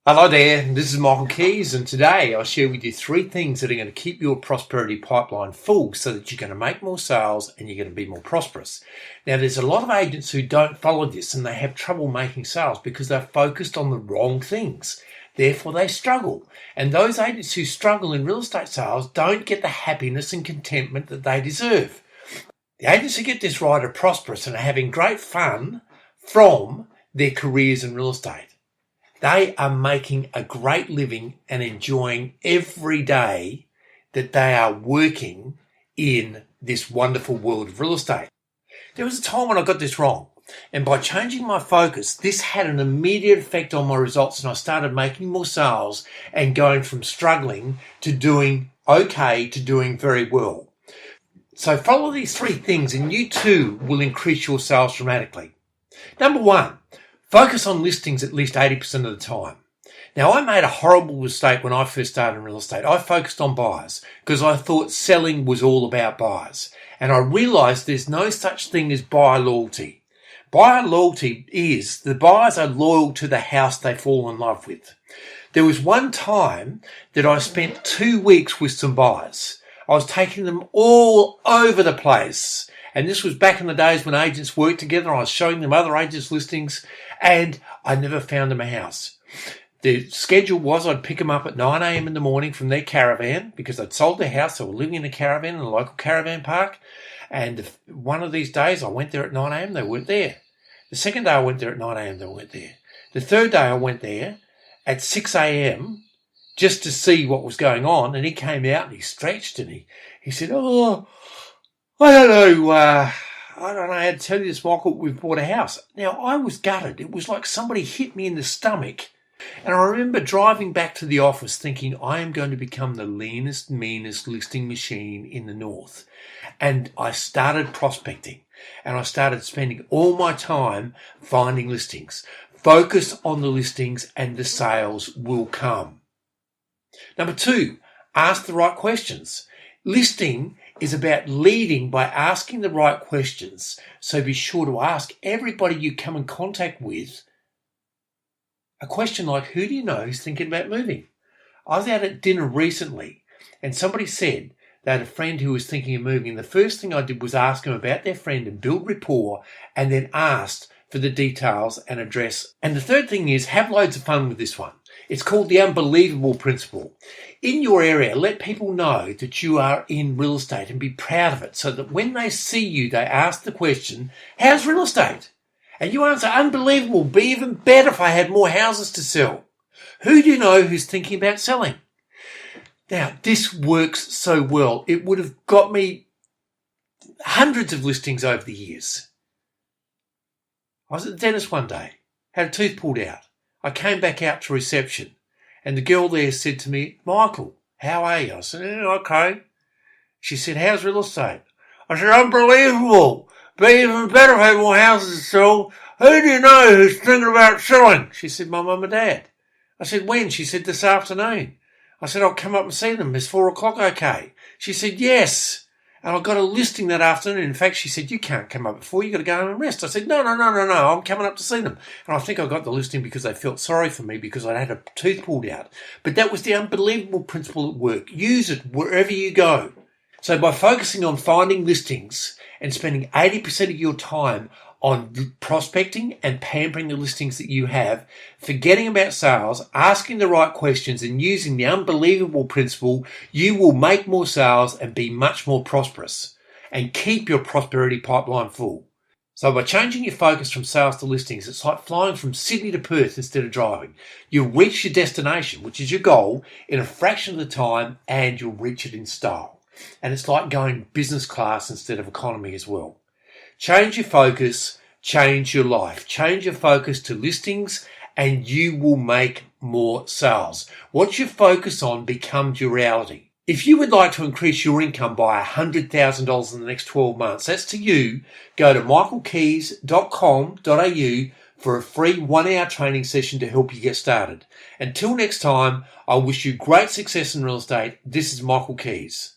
Hello there, this is Michael Kies, and today I'll share with you 3 things that are going to keep your prosperity pipeline full so that you're going to make more sales and you're going to be more prosperous. Now, there's a lot of agents who don't follow this and they have trouble making sales because they're focused on the wrong things. Therefore, they struggle. And those agents who struggle in real estate sales don't get the happiness and contentment that they deserve. The agents who get this right are prosperous and are having great fun from their careers in real estate. They are making a great living and enjoying every day that they are working in this wonderful world of real estate. There was a time when I got this wrong, and by changing my focus, this had an immediate effect on my results, and I started making more sales and going from struggling to doing okay to doing very well. So follow these 3 things and you too will increase your sales dramatically. Number 1. Focus on listings at least 80% of the time. Now, I made a horrible mistake when I first started in real estate. I focused on buyers because I thought selling was all about buyers. And I realized there's no such thing as buyer loyalty. Buyer loyalty is the buyers are loyal to the house they fall in love with. There was one time that I spent 2 weeks with some buyers. I was taking them all over the place. And this was back in the days when agents worked together. I was showing them other agents' listings and I never found them a house. The schedule was I'd pick them up at 9 a.m. in the morning from their caravan because I'd sold their house. They were living in a caravan in a local caravan park. And one of these days I went there at 9 a.m. They weren't there. The second day I went there at 9 a.m. They weren't there. The third day I went there at 6 a.m. just to see what was going on. And he came out and he stretched and he said, I don't know how to tell you this, Michael. We've bought a house. Now, I was gutted. It was like somebody hit me in the stomach. And I remember driving back to the office thinking, I am going to become the leanest, meanest listing machine in the north. And I started prospecting. And I started spending all my time finding listings. Focus on the listings and the sales will come. Number 2, ask the right questions. Listing is about leading by asking the right questions. So be sure to ask everybody you come in contact with a question like, who do you know who's thinking about moving? I was out at dinner recently and somebody said they had a friend who was thinking of moving. And the first thing I did was ask them about their friend and build rapport and then asked for the details and address. And the third thing is have loads of fun with this one. It's called the unbelievable principle. In your area, let people know that you are in real estate and be proud of it so that when they see you, they ask the question, how's real estate? And you answer, unbelievable, be even better if I had more houses to sell. Who do you know who's thinking about selling? Now, this works so well. It would have got me hundreds of listings over the years. I was at the dentist one day, had a tooth pulled out. I came back out to reception and the girl there said to me, Michael, how are you? I said, okay. She said, how's real estate? I said, unbelievable. Be even better if I had more houses to sell. Who do you know who's thinking about selling? She said, my mum and dad. I said, when? She said, this afternoon. I said, I'll come up and see them. Is 4 o'clock okay? She said, yes. And I got a listing that afternoon. In fact, she said, you can't come up at 4. You got to go home and rest. I said, no. I'm coming up to see them. And I think I got the listing because they felt sorry for me because I'd had a tooth pulled out. But that was the unbelievable principle at work. Use it wherever you go. So by focusing on finding listings and spending 80% of your time on prospecting and pampering the listings that you have, forgetting about sales, asking the right questions and using the unbelievable principle, you will make more sales and be much more prosperous and keep your prosperity pipeline full. So by changing your focus from sales to listings, it's like flying from Sydney to Perth instead of driving. You'll reach your destination, which is your goal, in a fraction of the time and you'll reach it in style. And it's like going business class instead of economy as well. Change your focus, change your life. Change your focus to listings and you will make more sales. What you focus on becomes your reality. If you would like to increase your income by $100,000 in the next 12 months, that's to you. Go to michaelkies.com.au for a free 1-hour training session to help you get started. Until next time, I wish you great success in real estate. This is Michael Kies.